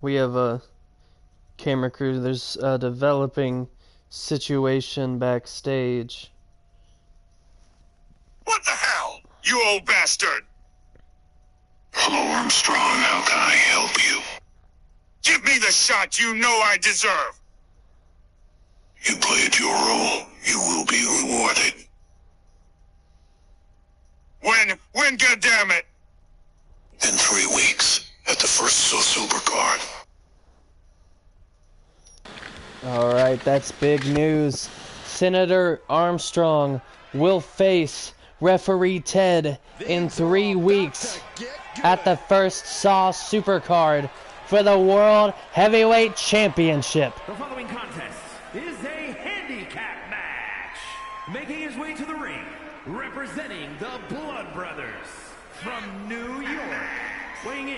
We have a camera crew. There's a developing situation backstage. What the hell, you old bastard? Hello, Armstrong. How can I help you? Give me the shot you know I deserve. You played your role. You will be rewarded. When, goddammit? In 3 weeks, at the first Super Card. Alright, that's big news. Senator Armstrong will face referee Ted in 3 weeks at the first Saw Supercard for the World Heavyweight Championship. The following contest is a handicap match. Making his way to the ring, representing the Blood Brothers from New York, weighing in